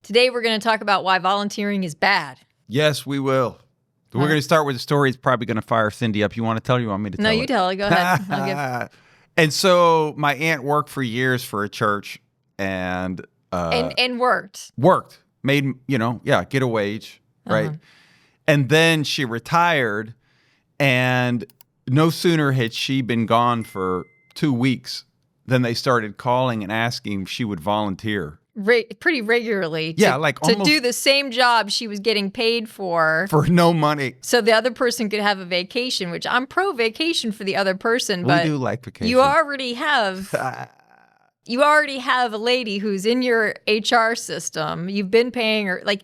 Today we're going to talk about why volunteering is bad. Yes, we will. We're going to start with a story that's probably going to fire Cindy up. You want to tell her or you want me to tell No, it? you tell it. Go ahead. And so my aunt worked for years for a church and worked. Made, get a wage, right? And then she retired, and no sooner had she been gone for 2 weeks than they started calling and asking if she would volunteer. Pretty regularly. To do the same job she was getting paid for no money. So the other person could have a vacation, which I'm pro vacation for the other person. But we do like vacation. You already have a lady who's in your HR system. You've been paying her. Like,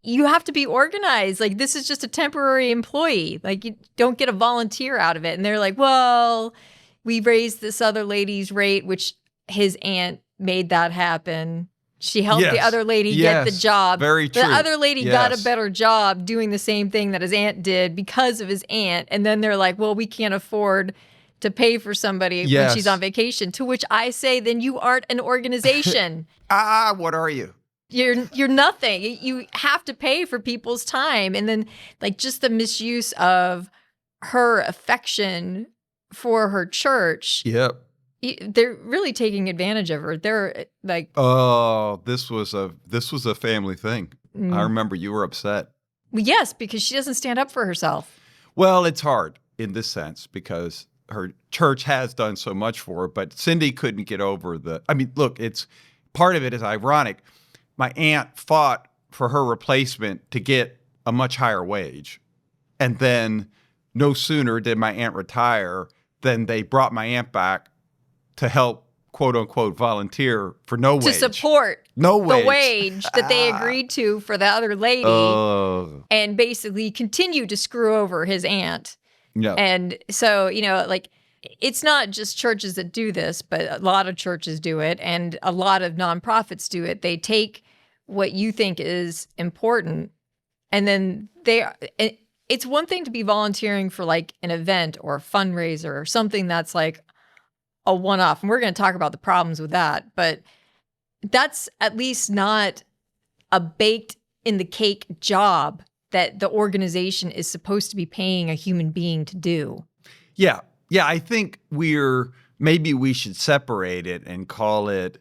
you have to be organized. Like, this is just a temporary employee. Like, you don't get a volunteer out of it. And they're like, well, we raised this other lady's rate, which his aunt made that happen. She helped the other lady get the job. Very true. The other lady got a better job doing the same thing that his aunt did because of his aunt. And then they're like, well, we can't afford to pay for somebody when she's on vacation. To which I say, then you aren't an organization. What are you? You're nothing. You have to pay for people's time. And then just the misuse of her affection for her church. Yep. They're really taking advantage of her. They're like, oh, this was a family thing. I remember you were upset. Well, yes, because she doesn't stand up for herself. Well, it's hard in this sense because her church has done so much for her, but Cindy couldn't get over look, part of it is ironic. My aunt fought for her replacement to get a much higher wage. And then no sooner did my aunt retire than they brought my aunt back to help, quote unquote, volunteer for no wage. To support the wage that they agreed to for the other lady and basically continue to screw over his aunt. Yeah. And so, it's not just churches that do this, but a lot of churches do it and a lot of nonprofits do it. They take what you think is important and then it's one thing to be volunteering for an event or a fundraiser or something that's a one-off, and we're going to talk about the problems with that, but that's at least not a baked-in-the-cake job that the organization is supposed to be paying a human being to do. Yeah, I think maybe we should separate it and call it,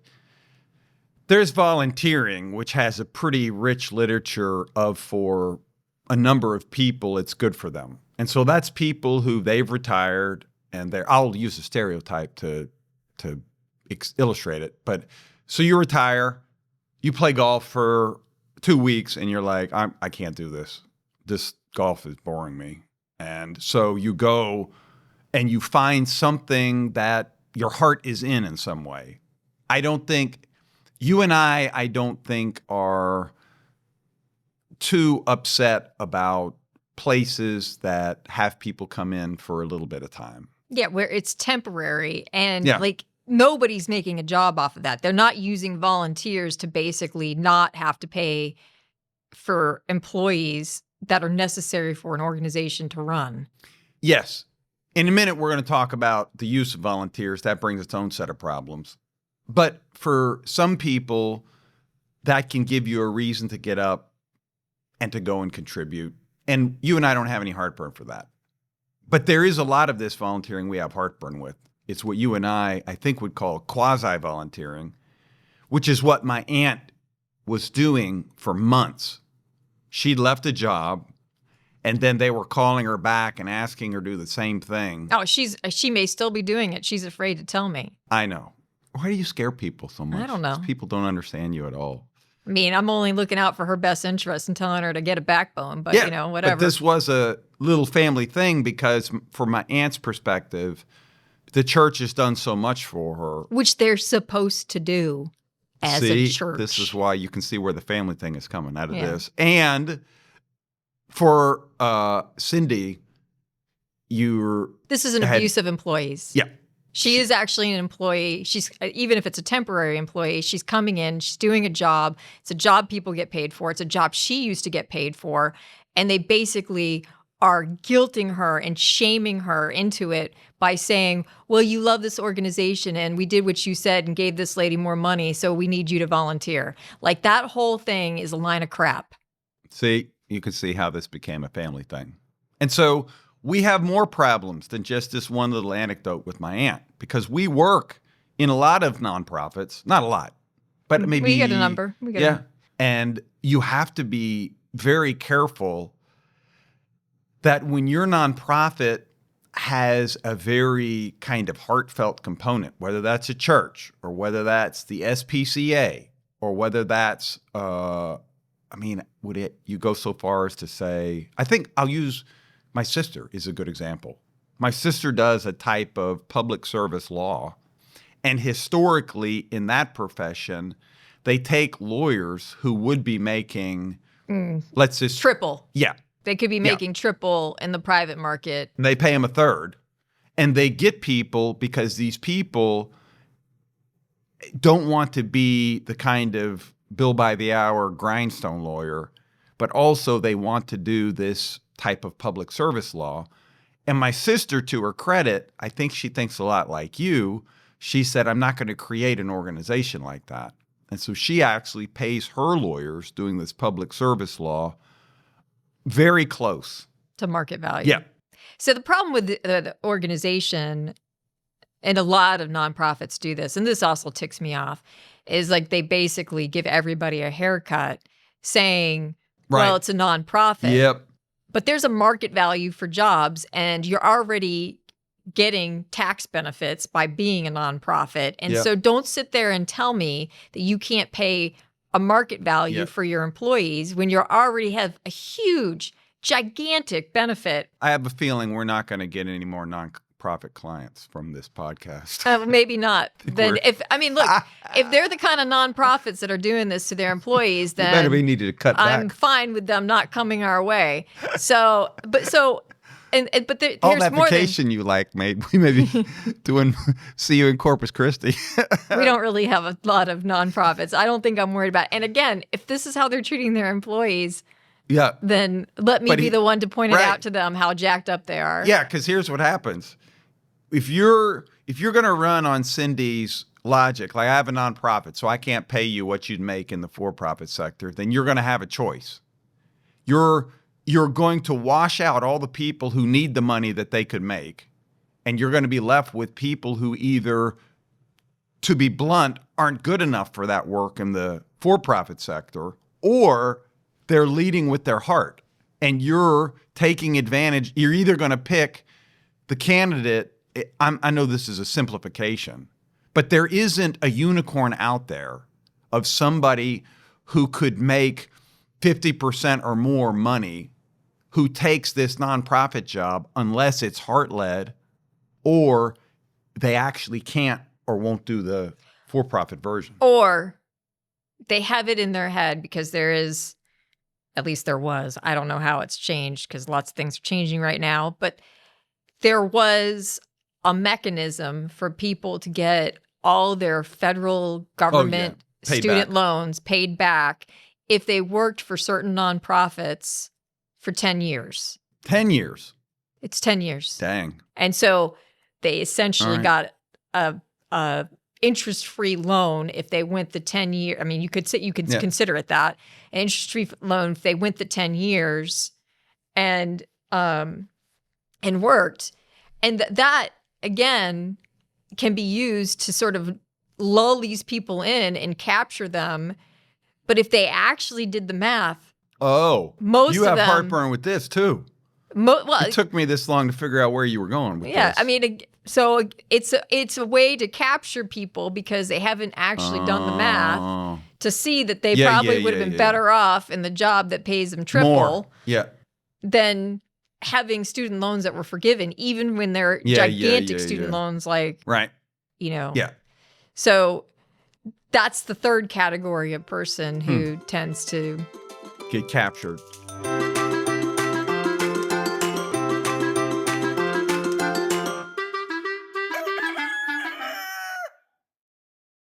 there's volunteering, which has a pretty rich literature for a number of people, it's good for them. And so that's people who they've retired, and I'll use a stereotype to illustrate it. But so you retire, you play golf for 2 weeks, and you're like, I can't do this. This golf is boring me. And so you go and you find something that your heart is in some way. I don't think you and I don't think are too upset about places that have people come in for a little bit of time. Yeah, where it's temporary and nobody's making a job off of that. They're not using volunteers to basically not have to pay for employees that are necessary for an organization to run. Yes. In a minute, we're going to talk about the use of volunteers. That brings its own set of problems. But for some people, that can give you a reason to get up and to go and contribute. And you and I don't have any heartburn for that. But there is a lot of this volunteering we have heartburn with. It's what you and I think, would call quasi-volunteering, which is what my aunt was doing for months. She'd left a job, and then they were calling her back and asking her to do the same thing. Oh, she may still be doing it. She's afraid to tell me. I know. Why do you scare people so much? I don't know. People don't understand you at all. I mean, I'm only looking out for her best interest and telling her to get a backbone, but whatever. But this was a little family thing because from my aunt's perspective, the church has done so much for her. Which they're supposed to do as a church. This is why you can see where the family thing is coming out of this. And for Cindy, This is an abuse of employees. Yeah. She is actually an employee. She's even if it's a temporary employee, she's coming in, she's doing a job. It's a job people get paid for. It's a job she used to get paid for. And they basically are guilting her and shaming her into it by saying, well, you love this organization and we did what you said and gave this lady more money, so we need you to volunteer. Like, that whole thing is a line of crap. See, you can see how this became a family thing. And so we have more problems than just this one little anecdote with my aunt, because we work in a lot of nonprofits, not a lot, but maybe. We get a number. Yeah. And you have to be very careful that when your nonprofit has a very kind of heartfelt component, whether that's a church or whether that's the SPCA or whether that's, would you go so far as to say, I think I'll use my sister is a good example. My sister does a type of public service law, and historically in that profession, they take lawyers who would be making, let's just triple. Yeah. They could be making triple in the private market. And they pay them a third. And they get people because these people don't want to be the kind of bill by the hour grindstone lawyer, but also they want to do this type of public service law. And my sister, to her credit, I think she thinks a lot like you. She said, I'm not going to create an organization like that. And so she actually pays her lawyers doing this public service law very close to market value. Yeah. So the problem with the organization, and a lot of nonprofits do this, and this also ticks me off, is like they basically give everybody a haircut saying, well, it's a nonprofit. Yep. But there's a market value for jobs, and you're already getting tax benefits by being a nonprofit. And so don't sit there and tell me that you can't pay a market value for your employees when you already have a huge, gigantic benefit. I have a feeling we're not going to get any more nonprofit clients from this podcast. Maybe not. Then look, if they're the kind of nonprofits that are doing this to their employees, then better be needed to cut back. I'm fine with them not coming our way. So, there's all that more vacation you like, mate. We may be see you in Corpus Christi. We don't really have a lot of nonprofits. I don't think I'm worried about it. And again, if this is how they're treating their employees, then let me be the one to point it out to them how jacked up they are. Yeah, because here's what happens. If you're going to run on Cindy's logic, like I have a nonprofit, so I can't pay you what you'd make in the for-profit sector, then you're going to have a choice. You're going to wash out all the people who need the money that they could make, and you're going to be left with people who either, to be blunt, aren't good enough for that work in the for-profit sector, or they're leading with their heart, and you're taking advantage. You're either going to pick the candidate. I know this is a simplification, but there isn't a unicorn out there of somebody who could make 50% or more money who takes this nonprofit job unless it's heart-led or they actually can't or won't do the for-profit version. Or they have it in their head because there is, at least there was, I don't know how it's changed because lots of things are changing right now, but there was a mechanism for people to get all their federal government student loans paid back if they worked for certain nonprofits for 10 years. 10 years? It's 10 years. Dang. And so they essentially got a interest-free loan if they went the 10 year. I mean, you could consider it that an interest-free loan if they went the 10 years and worked. And that again can be used to sort of lull these people in and capture them. But if they actually did the math, most you have heartburn with this too. It took me this long to figure out where you were going with this. Yeah, I mean, so it's a way to capture people because they haven't actually done the math to see that they probably would have been better off in the job that pays them triple than having student loans that were forgiven, even when they're gigantic student loans, like So that's the third category of person who tends to get captured.